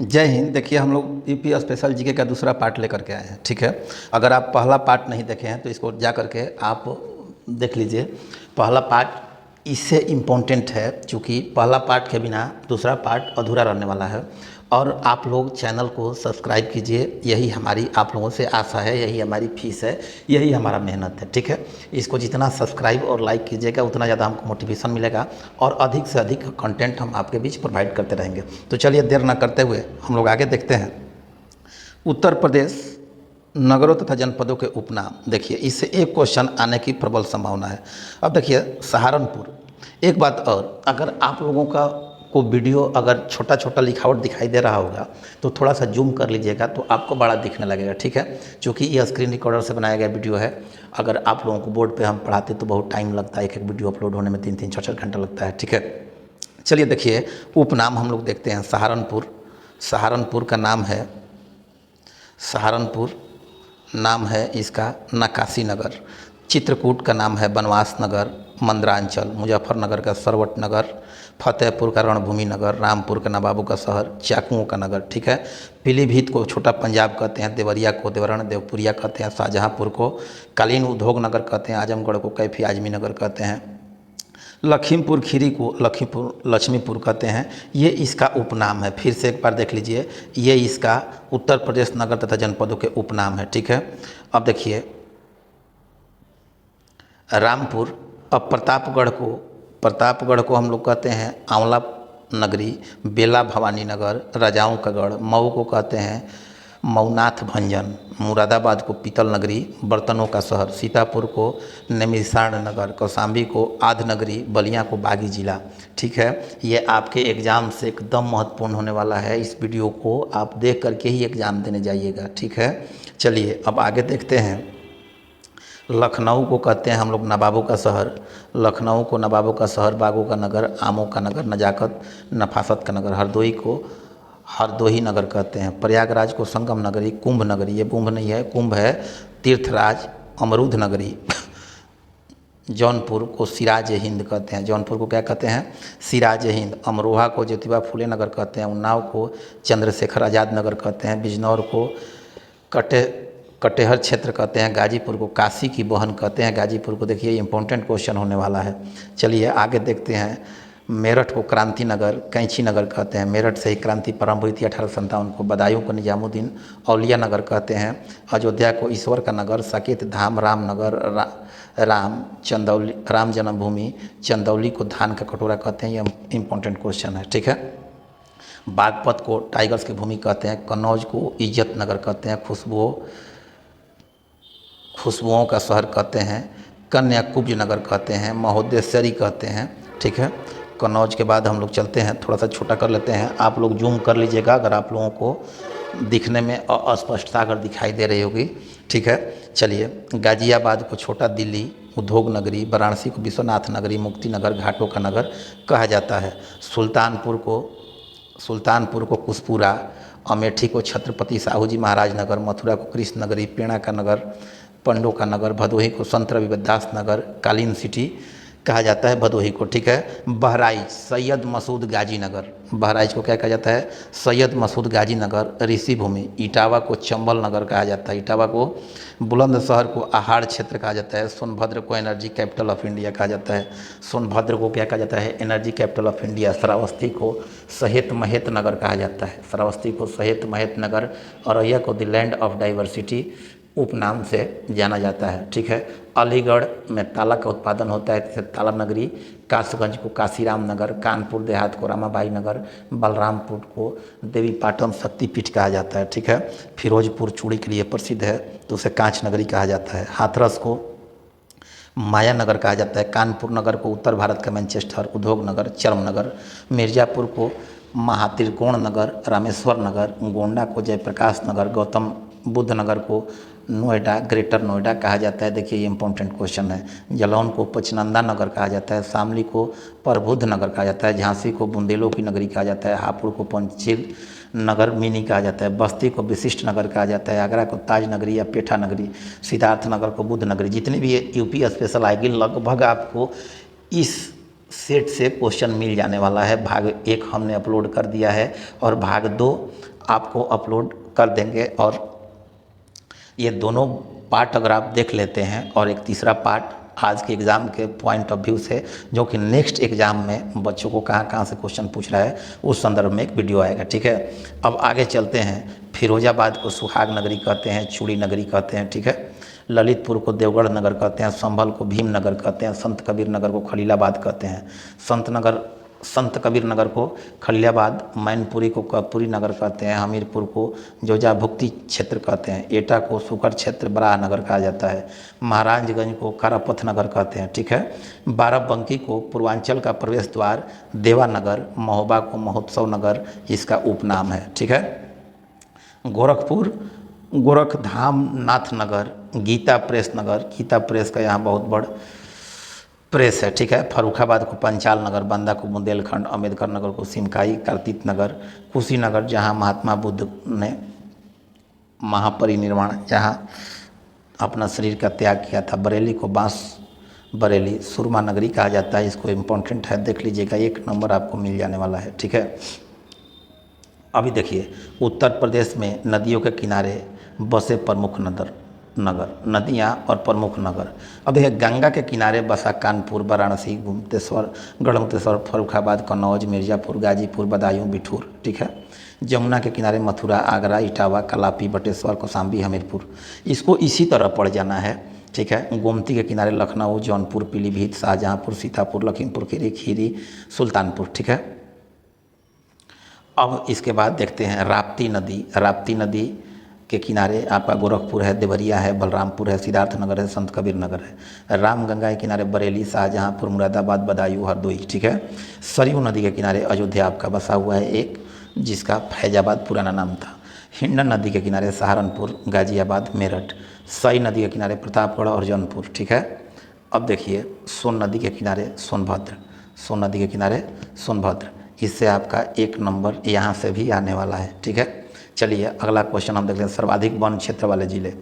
जय हिंद। देखिए, हम लोग यूपी स्पेशल जीके का दूसरा पार्ट लेकर के आए हैं। ठीक है, अगर आप पहला पार्ट नहीं देखे हैं तो इसको जा करके आप देख लीजिए। पहला पार्ट इससे इम्पोर्टेंट है, क्योंकि पहला पार्ट के बिना दूसरा पार्ट अधूरा रहने वाला है। और आप लोग चैनल को सब्सक्राइब कीजिए, यही हमारी आप लोगों से आशा है, यही हमारी फीस है, यही हमारा मेहनत है। ठीक है, इसको जितना सब्सक्राइब और लाइक कीजिएगा उतना ज़्यादा हमको मोटिवेशन मिलेगा और अधिक से अधिक कंटेंट हम आपके बीच प्रोवाइड करते रहेंगे। तो चलिए देर न करते हुए हम लोग आगे देखते हैं। उत्तर प्रदेश नगरों तथा जनपदों के उपनाम। देखिए, इससे एक क्वेश्चन आने की प्रबल संभावना है। अब देखिए, सहारनपुर। एक बात और, अगर आप लोगों का को वीडियो अगर छोटा छोटा लिखावट दिखाई दे रहा होगा तो थोड़ा सा जूम कर लीजिएगा तो आपको बड़ा दिखने लगेगा। ठीक है, क्योंकि यह स्क्रीन रिकॉर्डर से बनाया गया वीडियो है। अगर आप लोगों को बोर्ड पे हम पढ़ाते तो बहुत टाइम लगता है, एक एक वीडियो अपलोड होने में 3-3 4-4 घंटा लगता है। ठीक है, चलिए देखिए, उपनाम हम लोग देखते हैं। सहारनपुर, सहारनपुर का नाम है, सहारनपुर नाम है इसका नकाशी नगर। चित्रकूट का नाम है बनवास नगर। मंदरांचल, मुजफ्फरनगर का सरवट नगर। फतेहपुर का रणभूमि नगर। रामपुर का नवाबों का शहर, चाकुओं का नगर। ठीक है, पीलीभीत को छोटा पंजाब कहते हैं। देवरिया को देवरण देवपुरिया कहते हैं। शाहजहाँपुर को कालीन उद्योग नगर कहते हैं। आजमगढ़ को कैफी आजमी नगर कहते हैं। लखीमपुर खीरी को लखीमपुर लक्ष्मीपुर कहते हैं। ये इसका उपनाम है। फिर से एक बार देख लीजिए, ये इसका उत्तर प्रदेश नगर तथा जनपदों के उपनाम है। ठीक है, अब देखिए रामपुर। अब प्रतापगढ़ को हम लोग कहते हैं आंवला नगरी। बेला भवानी नगर, राजाओं का गढ़। मऊ को कहते हैं मऊनाथ भंजन। मुरादाबाद को पीतल नगरी, बर्तनों का शहर। सीतापुर को निमिषारण नगर। कौशाम्बी को आध नगरी। बलिया को बागी जिला। ठीक है, ये आपके एग्ज़ाम से एकदम महत्वपूर्ण होने वाला है। इस वीडियो को आप देख करके ही एग्ज़ाम देने जाइएगा। ठीक है, चलिए अब आगे देखते हैं। लखनऊ को कहते हैं हम लोग नवाबों का शहर। लखनऊ को नवाबों का शहर, बागों का नगर, आमों का नगर, नजाकत नफासत का नगर। हरदोई को हरदोही नगर कहते हैं। प्रयागराज को संगम नगरी, कुंभ नगरी। ये कुंभ नहीं है, कुंभ है तीर्थराज, अमरूद नगरी। जौनपुर को सिराज हिंद कहते हैं। जौनपुर को क्या कहते हैं? सिराज हिंद। अमरोहा को ज्योतिबा फूले नगर कहते हैं। उन्नाव को चंद्रशेखर आज़ाद नगर कहते हैं। बिजनौर को कटेहर क्षेत्र कहते हैं। गाजीपुर को काशी की बहन कहते हैं। गाजीपुर को देखिए इंपॉर्टेंट क्वेश्चन होने वाला है। चलिए आगे देखते हैं। मेरठ को क्रांति नगर, कैंची नगर कहते हैं। मेरठ से ही क्रांति प्रारंभ हुई थी 1857 को। बदायूं को निजामुद्दीन औलिया नगर कहते हैं। अयोध्या को ईश्वर का नगर, साकेत धाम रामनगर, राम जन्मभूमि। चंदौली को धान का कटोरा कहते हैं। ये इंपॉर्टेंट क्वेश्चन है। ठीक है, बागपत को टाइगर्स की भूमि कहते हैं। कन्नौज को इज्जत नगर कहते हैं। खुशबुओं का शहर कहते हैं। कन्याकुब्ज नगर कहते हैं। महोदयसरी कहते हैं। ठीक है, कन्नौज के बाद हम लोग चलते हैं, थोड़ा सा छोटा कर लेते हैं। आप लोग जूम कर लीजिएगा अगर आप लोगों को दिखने में अस्पष्टता अगर दिखाई दे रही होगी। ठीक है, चलिए गाजियाबाद को छोटा दिल्ली, उद्योग नगरी। वाराणसी को विश्वनाथ नगरी, मुक्ति नगर, घाटों का नगर कहा जाता है। सुल्तानपुर को कुशपुरा। अमेठी को छत्रपति साहू जी महाराज नगर। मथुरा को कृष्ण नगरी, पेड़ा का नगर, पंडों का नगर। भदोही को संत रविदास नगर, कालीन सिटी कहा जाता है भदोही को। ठीक है, बहराइच सैयद मसूद गाजी नगर। बहराइच को क्या कहा जाता है? सैयद मसूद गाजी नगर, ऋषि भूमि। इटावा को चंबल नगर कहा जाता है। इटावा को बुलंदशहर को आहार क्षेत्र कहा जाता है। सोनभद्र को एनर्जी कैपिटल ऑफ इंडिया कहा जाता है। सोनभद्र को क्या कहा जाता है? Energy capital of India. Shravasti को सहेत महत नगर कहा जाता है। श्रावस्ती को सहेत महत नगर। औरैया को द लैंड ऑफ डाइवर्सिटी उपनाम से जाना जाता है। ठीक है, अलीगढ़ में ताला का उत्पादन होता है, जैसे ताला नगरी। कासगंज को काशीराम नगर। कानपुर देहात को रामाबाई नगर। बलरामपुर को देवी पाटन शक्तिपीठ कहा जाता है। ठीक है, फिरोजपुर चूड़ी के लिए प्रसिद्ध है तो उसे कांच नगरी कहा जाता है। हाथरस को माया नगर कहा जाता है। कानपुर नगर को उत्तर भारत का मैनचेस्टर, उद्योग नगर, चर्म नगर। मिर्ज़ापुर को महात्रिकोण नगर, रामेश्वर नगर। गोंडा को जयप्रकाश नगर। गौतम बुद्ध नगर को नोएडा, ग्रेटर नोएडा कहा जाता है। देखिए ये इंपॉर्टेंट क्वेश्चन है। जलौन को पचनंदा नगर कहा जाता है। शामली को प्रबुद्ध नगर कहा जाता है। झांसी को बुंदेलों की नगरी कहा जाता है। हापुड़ को पंचशील नगर मिनी कहा जाता है। बस्ती को विशिष्ट नगर कहा जाता है। आगरा को ताज नगरी या पेठा नगरी। सिद्धार्थ नगर को बुद्ध नगरी। जितनी भी ये यूपी स्पेशल आएगी लगभग आपको इस सेट से क्वेश्चन मिल जाने वाला है। भाग 1 हमने अपलोड कर दिया है और भाग 2 आपको अपलोड कर देंगे। और ये दोनों पार्ट अगर आप देख लेते हैं और एक तीसरा पार्ट आज के एग्ज़ाम के पॉइंट ऑफ व्यू से, जो कि नेक्स्ट एग्ज़ाम में बच्चों को कहाँ कहाँ से क्वेश्चन पूछ रहा है, उस संदर्भ में एक वीडियो आएगा। ठीक है, अब आगे चलते हैं। फिरोजाबाद को सुहाग नगरी कहते हैं, चूड़ी नगरी कहते हैं। ठीक है, ललितपुर को देवगढ़ नगर कहते हैं, संभल को भीम नगर कहते हैं, संत कबीर नगर को खलीलाबाद कहते हैं, संत कबीर नगर को खलीलाबाद, मैनपुरी को कर्पूरी नगर कहते हैं, हमीरपुर को जोजा भुक्ति क्षेत्र कहते हैं, एटा को सुकर क्षेत्र बराह नगर कहा जाता है, महाराजगंज को कारापथ नगर कहते हैं। ठीक है, बाराबंकी को पूर्वांचल का प्रवेश द्वार देवानगर, महोबा को महोत्सव नगर इसका उपनाम है। ठीक है, गोरखपुर गोरखधाम नाथ नगर, गीता प्रेस नगर, गीता प्रेस का यहाँ बहुत बड़ प्रेस है। ठीक है, फर्रुखाबाद को पंचाल नगर, बांदा को बुंदेलखंड, अम्बेडकर नगर को सिमकाई कार्तिक नगर, कुशीनगर जहाँ महात्मा बुद्ध ने महापरिनिर्वाण जहाँ अपना शरीर का त्याग किया था, बरेली को बांस बरेली सुरमा नगरी कहा जाता है। इसको इम्पोर्टेंट है, देख लीजिएगा, 1 नंबर आपको मिल जाने वाला है। ठीक है, अभी देखिए, उत्तर प्रदेश में नदियों के किनारे बसे प्रमुख नगर नदियाँ और प्रमुख नगर। अब देखिए, गंगा के किनारे बसा कानपुर, वाराणसी, गुप्तेश्वर, गढ़मुक्तेश्वर, फर्रुखाबाद, कन्नौज, मिर्ज़ापुर, गाजीपुर, बदायूं, बिठूर। ठीक है, जमुना के किनारे मथुरा, आगरा, इटावा, कलापी, बटेश्वर, कौशाम्बी, हमीरपुर। इसको इसी तरह पढ़ जाना है। ठीक है, गोमती के किनारे लखनऊ, जौनपुर, पीलीभीत, शाहजहाँपुर, सीतापुर, लखीमपुर खीरी, सुल्तानपुर। ठीक है, अब इसके बाद देखते हैं राप्ती नदी। राप्ती नदी के किनारे आपका गोरखपुर है, देवरिया है, बलरामपुर है, सिद्धार्थनगर है, संत कबीर नगर है। रामगंगा के किनारे बरेली, शाहजहाँपुर, मुरादाबाद, बदायूं, हरदोई। ठीक है, सरयू नदी के किनारे अयोध्या आपका बसा हुआ है एक, जिसका फैजाबाद पुराना नाम था। हिंडन नदी के किनारे सहारनपुर, गाजियाबाद, मेरठ। सई नदी के किनारे प्रतापगढ़ और जौनपुर। ठीक है, अब देखिए, सोन नदी के किनारे सोनभद्र, सोन नदी के किनारे सोनभद्र। इससे आपका 1 नंबर यहाँ से भी आने वाला है। ठीक है, चलिए अगला क्वेश्चन हम देखते हैं, सर्वाधिक वन क्षेत्र वाले जिले।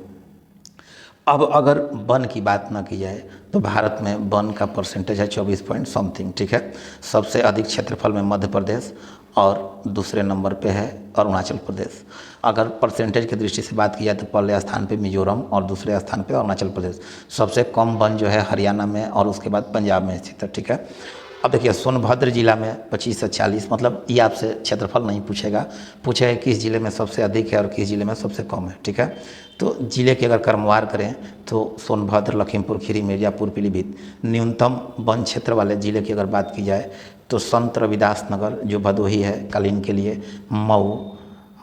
अब अगर वन की बात ना की जाए तो भारत में वन का परसेंटेज है 24 पॉइंट समथिंग। ठीक है, सबसे अधिक क्षेत्रफल में मध्य प्रदेश और दूसरे नंबर पे है अरुणाचल प्रदेश। अगर परसेंटेज की दृष्टि से बात की जाए तो पहले स्थान पे मिजोरम और दूसरे स्थान पे अरुणाचल प्रदेश। सबसे कम वन जो है हरियाणा में और उसके बाद पंजाब में स्थित है। ठीक है, अब देखिए, सोनभद्र जिला में 25 से 40, मतलब ये आपसे क्षेत्रफल नहीं पूछेगा, पूछेगा किस जिले में सबसे अधिक है और किस जिले में सबसे कम है। ठीक है, तो जिले की अगर क्रमवार करें तो सोनभद्र, लखीमपुर खीरी, मिर्ज़ापुर, पीलीभीत। न्यूनतम वन क्षेत्र वाले जिले की अगर बात की जाए तो संत रविदास नगर जो भदोही है कालीन के लिए, मऊ,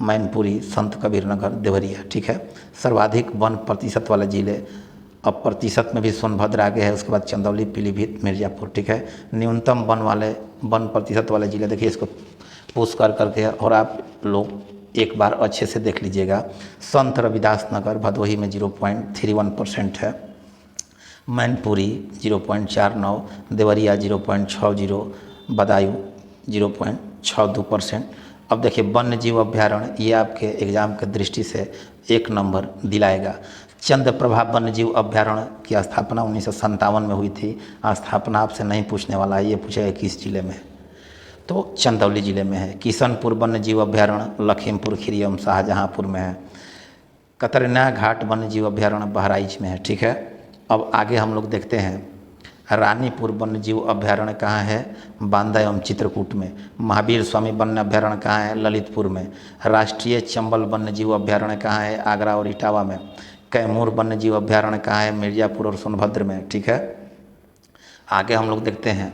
मैनपुरी, संत कबीर नगर, देवरिया। ठीक है, सर्वाधिक वन प्रतिशत वाले जिले, अब प्रतिशत में भी सोनभद्र आगे है, उसके बाद चंदौली, पीलीभीत, मिर्ज़ापुर। ठीक है, न्यूनतम वन प्रतिशत वाले जिले देखिए, इसको पुश करके और आप लोग एक बार अच्छे से देख लीजिएगा। संत रविदास नगर भदोही में 0.31% है, मैनपुरी 0.49, देवरिया 0.60, बदायूं 0.62%। अब देखिए, वन्य जीव अभ्यारण्य, ये आपके एग्ज़ाम के दृष्टि से 1 नंबर दिलाएगा। चंद्रप्रभा वन्य जीव अभ्यारण्य की स्थापना 1957 में हुई थी। स्थापना आपसे नहीं पूछने वाला है, ये पूछेगा किस जिले में, तो चंदौली जिले में है। किशनपुर वन्य जीव अभ्यारण्य लखीमपुर खीरी एवं शाहजहाँपुर में है। कतरना घाट वन्य जीव अभ्यारण्य बहराइच में है। ठीक है, अब आगे हम लोग देखते हैं रानीपुर वन्य जीव अभ्यारण्य कहाँ है, बांदा एवं चित्रकूट में। महावीर स्वामी वन्य अभ्यारण्य कहाँ है, ललितपुर में। राष्ट्रीय चंबल वन्य जीव अभ्यारण्य कहाँ है, आगरा और इटावा में। कैमूर वन्य जीव अभ्यारण्य कहाँ है, मिर्ज़ापुर और सोनभद्र में। ठीक है, आगे हम लोग देखते हैं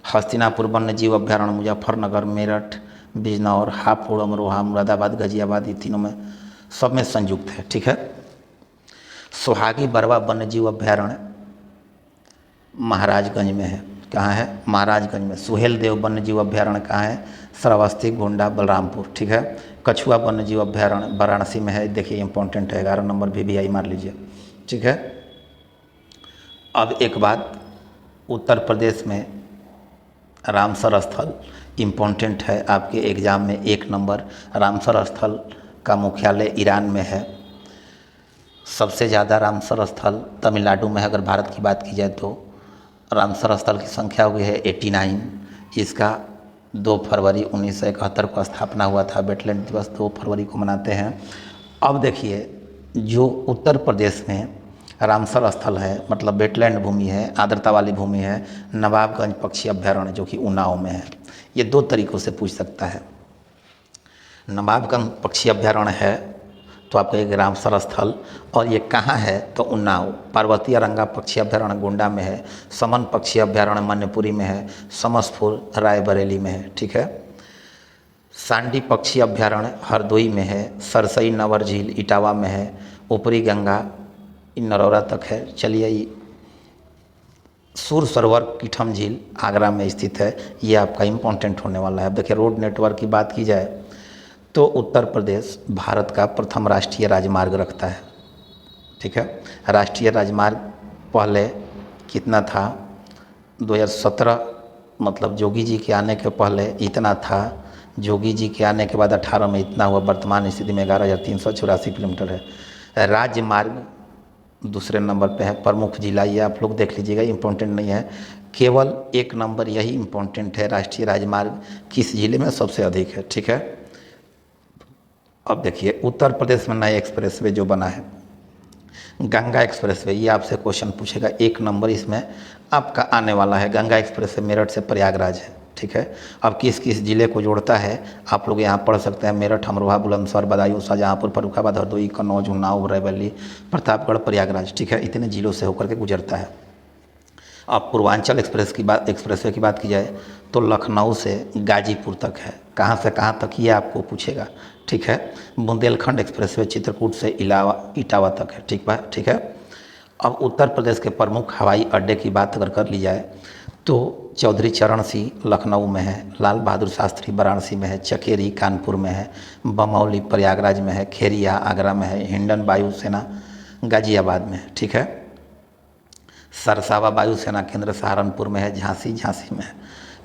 हस्तिनापुर वन्य जीव अभ्यारण्य मुजफ्फरनगर, मेरठ, बिजनौर, हापुड़, अमरोहा, मुरादाबाद, गाजियाबाद, ये तीनों में सब में संयुक्त है। ठीक है, सोहागी बरवा वन्य जीव अभ्यारण्य महाराजगंज में है। कहाँ है, महाराजगंज में। सुहेल देव वन्य जीव अभ्यारण्य कहाँ है, श्रावस्ती, गोंडा, बलरामपुर। ठीक है, कछुआ वन्य जीव अभ्यारण्य वाराणसी में है। देखिए इंपॉर्टेंट है, 11 नंबर VVI मार लीजिए। ठीक है, अब एक बात, उत्तर प्रदेश में रामसर स्थल इम्पोर्टेंट है, आपके एग्ज़ाम में 1 नंबर। रामसर स्थल का मुख्यालय ईरान में है। सबसे ज़्यादा रामसर स्थल तमिलनाडु में है। अगर भारत की बात की जाए तो रामसर स्थल की संख्या हुई है 89। इसका 2 फरवरी 1971 को स्थापना हुआ था। वेटलैंड दिवस 2 फरवरी को मनाते हैं। अब देखिए, जो उत्तर प्रदेश में रामसर स्थल है, मतलब वेटलैंड भूमि है, आर्द्रता वाली भूमि है, नवाबगंज पक्षी अभ्यारण्य जो कि उन्नाव में है। ये 2 तरीक़ों से पूछ सकता है। नवाबगंज पक्षी अभ्यारण्य है तो आपको एक रामसर स्थल, और ये कहाँ है तो उन्नाव। पार्वतीय रंगा पक्षी अभ्यारण्य गोंडा में है। समन पक्षी अभ्यारण्य मैनपुरी में है। समसपुर रायबरेली में है। ठीक है। सांडी पक्षी अभ्यारण्य हरदोई में है। सरसई नवर झील इटावा में है। ऊपरी गंगा नरौरा तक है। चलिए, सूर सरोवर कीठम झील आगरा में स्थित है। ये आपका इम्पोर्टेंट होने वाला है। अब देखिए, रोड नेटवर्क की बात की जाए तो उत्तर प्रदेश भारत का प्रथम राष्ट्रीय राजमार्ग रखता है। ठीक है। राष्ट्रीय राजमार्ग पहले कितना था, 2017, मतलब जोगी जी के आने के पहले इतना था। जोगी जी के आने के बाद 18 में इतना हुआ। वर्तमान स्थिति में 11,384 किलोमीटर है। राजमार्ग दूसरे नंबर पे है। प्रमुख जिला ये आप लोग देख लीजिएगा, इम्पोर्टेंट नहीं है। केवल 1 नंबर यही इम्पोर्टेंट है, राष्ट्रीय राजमार्ग किस जिले में सबसे अधिक है। ठीक है। अब देखिए, उत्तर प्रदेश में नया एक्सप्रेसवे जो बना है, गंगा एक्सप्रेसवे, ये आपसे क्वेश्चन पूछेगा। 1 नंबर इसमें आपका आने वाला है। गंगा एक्सप्रेसवे मेरठ से प्रयागराज है। ठीक है। अब किस किस ज़िले को जोड़ता है आप लोग यहाँ पढ़ सकते हैं। मेरठ, अमरोहा, बुलंदशहर, बदायूं, शाहजहाँपुर, फर्रुखाबाद, हरदोई, कन्नौज, उन्नाव, रायबरेली, प्रतापगढ़, प्रयागराज। ठीक है। इतने ज़िलों से होकर के गुजरता है। अब पूर्वांचल एक्सप्रेसवे की बात की जाए तो लखनऊ से गाजीपुर तक है। कहाँ से कहाँ तक ये आपको पूछेगा। ठीक है। बुंदेलखंड एक्सप्रेसवे चित्रकूट से इटावा तक है। ठीक है। अब उत्तर प्रदेश के प्रमुख हवाई अड्डे की बात अगर कर ली जाए तो चौधरी चरण सिंह लखनऊ में है। लाल बहादुर शास्त्री वाराणसी में है। चकेरी कानपुर में है। बमौली प्रयागराज में है। खेरिया आगरा में है। हिंडन वायुसेना गाजियाबाद में है। ठीक है। सरसावा वायुसेना केंद्र सहारनपुर में है। झांसी में है।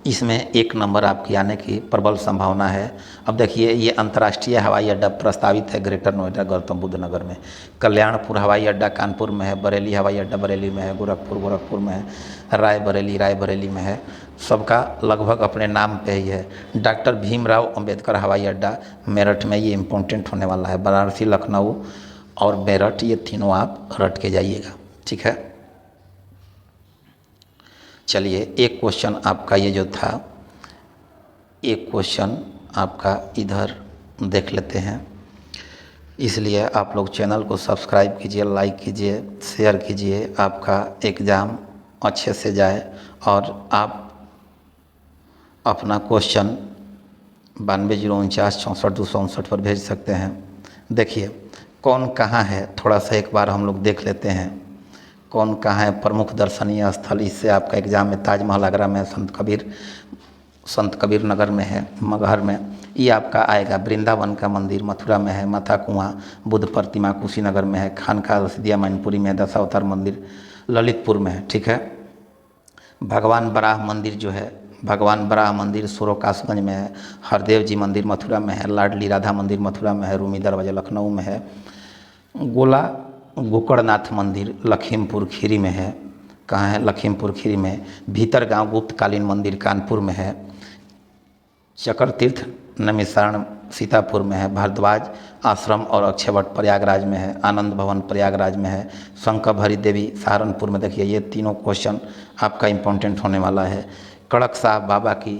इसमें 1 नंबर आपकी आने की प्रबल संभावना है। अब देखिए, ये अंतर्राष्ट्रीय हवाई अड्डा प्रस्तावित है ग्रेटर नोएडा गौतम बुद्ध नगर में। कल्याणपुर हवाई अड्डा कानपुर में है। बरेली हवाई अड्डा बरेली में है। गोरखपुर में है। रायबरेली में है। सबका लगभग अपने नाम पे ही है। डॉक्टर भीमराव अंबेडकर हवाई अड्डा मेरठ में, ये इम्पोर्टेंट होने वाला है। वाराणसी, लखनऊ और मेरठ, ये तीनों आप रट के जाइएगा। ठीक है। चलिए, एक क्वेश्चन आपका ये जो था, एक क्वेश्चन आपका इधर देख लेते हैं। इसलिए आप लोग चैनल को सब्सक्राइब कीजिए, लाइक कीजिए, शेयर कीजिए। आपका एग्ज़ाम अच्छे से जाए और आप अपना क्वेश्चन 9209464259 पर भेज सकते हैं। देखिए, कौन कहाँ है, थोड़ा सा एक बार हम लोग देख लेते हैं। कौन कहाँ है प्रमुख दर्शनीय स्थल। इससे आपका एग्ज़ाम में ताजमहल आगरा में, संत कबीर नगर में है, मगहर में। ये आपका आएगा। वृंदावन का मंदिर मथुरा में है। माता कुआं बुद्ध प्रतिमा कुशीनगर में है। खानका रसीदिया मैनपुरी में है। दशावतार मंदिर ललितपुर में है। ठीक है। भगवान बराह मंदिर जो है, भगवान बराह मंदिर सोरोकासगंज में है। हरदेव जी मंदिर मथुरा में है। लाडली राधा मंदिर मथुरा में है। रूमी दरवाजा लखनऊ में है। गोकर्णनाथ मंदिर लखीमपुर खीरी में है। कहाँ है? लखीमपुर खीरी में। भीतर गांव गुप्तकालीन मंदिर कानपुर में है। चक्र तीर्थ नैमिषारण्य सीतापुर में है। भारद्वाज आश्रम और अक्षयवट प्रयागराज में है। आनंद भवन प्रयागराज में है। शंकर देवी सहारनपुर में। देखिए, ये तीनों क्वेश्चन आपका इम्पोर्टेंट होने वाला है। कड़क साहब बाबा की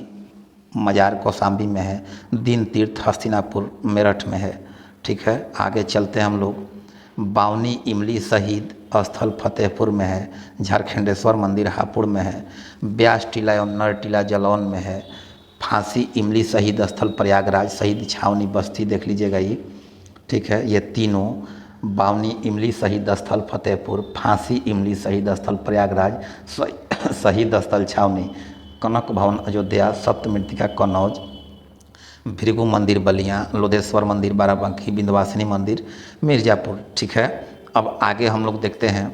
मजार कौशाम्बी में है। दीन तीर्थ हस्तिनापुर मेरठ में है। ठीक है। आगे चलते हैं हम लोग। बावनी इमली शहीद स्थल फतेहपुर में है। झारखंडेश्वर मंदिर हापुड़ में है। ब्यास टीला एवं नर टीला जलौन में है। फांसी इमली शहीद स्थल प्रयागराज। शहीद छावनी बस्ती देख लीजिएगा ये। ठीक है। ये तीनों, बावनी इमली शहीद स्थल फतेहपुर, फांसी इमली शहीद स्थल प्रयागराज, शहीद स्थल छावनी कनक भवन अयोध्या, सप्तमृत्तिका कन्नौज, भृगु मंदिर बलिया, लोधेश्वर मंदिर बाराबंकी, विंध्यवासिनी मंदिर मिर्ज़ापुर। ठीक है। अब आगे हम लोग देखते हैं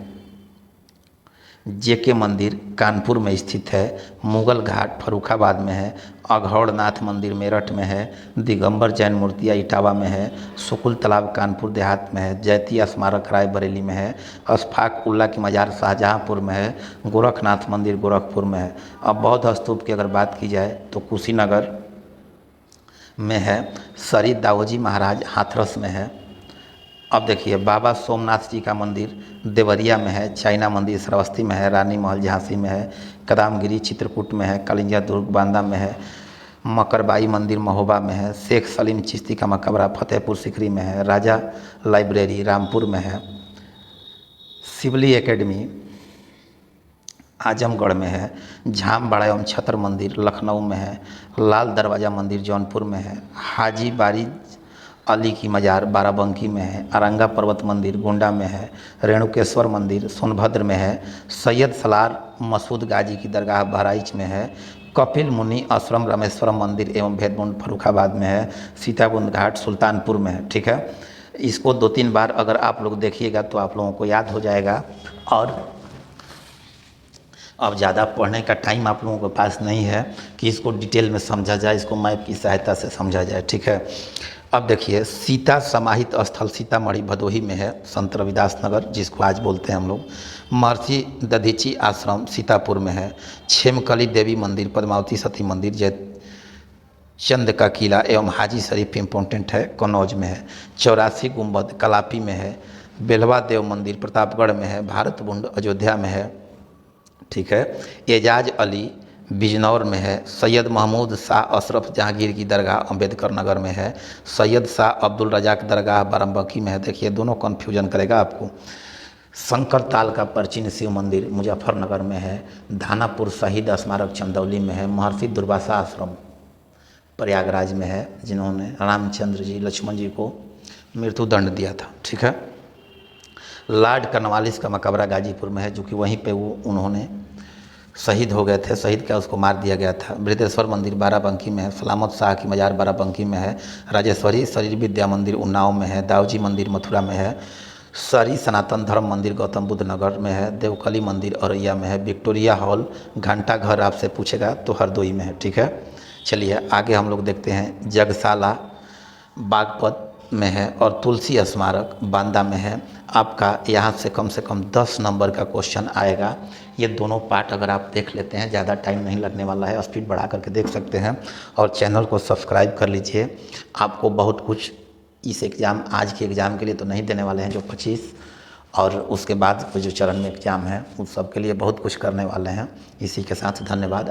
जेके मंदिर कानपुर में स्थित है, मुगल घाट फर्रुखाबाद में है, अघौड़नाथ मंदिर मेरठ में है, दिगंबर जैन मूर्तियाँ इटावा में है, सुकुल तालाब कानपुर देहात में है, जैती स्मारक रायबरेली में है, अशफाक उल्ला की मज़ार शाहजहाँपुर में है, गोरखनाथ मंदिर गोरखपुर में है। अब बौद्ध स्तूप की अगर बात की जाए तो कुशीनगर में है, सरी दाऊजी महाराज हाथरस में है। अब देखिए बाबा सोमनाथ जी का मंदिर देवरिया में है, चाइना मंदिर श्रावस्ती में है, रानी महल झांसी में है, कदामगिरी चित्रकूट में है, कलिंजा दुर्ग बांदा में है, मकरबाई मंदिर महोबा में है, शेख सलीम चिश्ती का मकबरा फतेहपुर सिकरी में है, राजा लाइब्रेरी रामपुर में है, सिवली एकेडमी आजमगढ़ में है, झामबाड़ा एवं छतर मंदिर लखनऊ में है, लाल दरवाज़ा मंदिर जौनपुर में है, हाजी बारी अली की मज़ार बाराबंकी में है, अरंगा पर्वत मंदिर गोंडा में है, रेणुकेश्वर मंदिर सोनभद्र में है, सैयद सलार मसूद गाजी की दरगाह बहराइच में है, कपिल मुनि आश्रम रामेश्वरम मंदिर एवं भेदकुंड फर्रुखाबाद में है, सीताकुंड घाट सुल्तानपुर में है। ठीक है, इसको 2-3 बार अगर आप लोग देखिएगा तो आप लोगों को याद हो जाएगा। और अब ज़्यादा पढ़ने का टाइम आप लोगों के पास नहीं है कि इसको डिटेल में समझा जाए, इसको मैप की सहायता से समझा जाए। ठीक है, अब देखिए सीता समाहित स्थल सीतामढ़ी भदोही में है, संत रविदास नगर जिसको आज बोलते हैं हम लोग, महर्षि दधीची आश्रम सीतापुर में है, छेमकली देवी मंदिर पद्मावती सती मंदिर जय चंद का किला एवं हाजी शरीफ इम्पोर्टेंट है कन्नौज में है, 84 गुंबद कलापी में है, बेलवा देव मंदिर प्रतापगढ़ में है, भारत बुंड अयोध्या में है। ठीक है, एजाज अली बिजनौर में है, सैयद महमूद शाह अशरफ जहांगीर की दरगाह अंबेडकर नगर में है, सैयद शाह अब्दुल रजाक दरगाह बाराबंकी में है। देखिए दोनों कन्फ्यूजन करेगा आपको। शंकर ताल का प्राचीन शिव मंदिर मुजफ्फरनगर में है, धानापुर शहीद स्मारक चंदौली में है, महर्षि दुर्वासा आश्रम प्रयागराज में है जिन्होंने रामचंद्र जी लक्ष्मण जी को मृत्युदंड दिया था। ठीक है, लॉर्ड कर्नवालिस का मकबरा गाजीपुर में है जो कि वहीं पे वो उन्होंने शहीद हो गए थे, शहीद क्या उसको मार दिया गया था। बृहदेश्वर मंदिर बाराबंकी में है, सलामत शाह की मज़ार बाराबंकी में है, राजेश्वरी शरीर विद्या मंदिर उन्नाव में है, दाऊजी मंदिर मथुरा में है, सरी सनातन धर्म मंदिर गौतम बुद्ध नगर में है, देवकली मंदिर औरैया में है, विक्टोरिया हॉल घंटा घर आपसे पूछेगा तो हरदोई में है। ठीक है, चलिए आगे हम लोग देखते हैं। जगशाला बागपत में है और तुलसी स्मारक बांदा में है। आपका यहाँ से कम 10 नंबर का क्वेश्चन आएगा। ये दोनों पार्ट अगर आप देख लेते हैं, ज़्यादा टाइम नहीं लगने वाला है, स्पीड बढ़ा करके देख सकते हैं और चैनल को सब्सक्राइब कर लीजिए। आपको बहुत कुछ इस एग्ज़ाम आज के एग्ज़ाम के लिए तो नहीं देने वाले हैं जो 25 और उसके बाद जो चरण में एग्ज़ाम है उन सब के लिए बहुत कुछ करने वाले हैं। इसी के साथ धन्यवाद।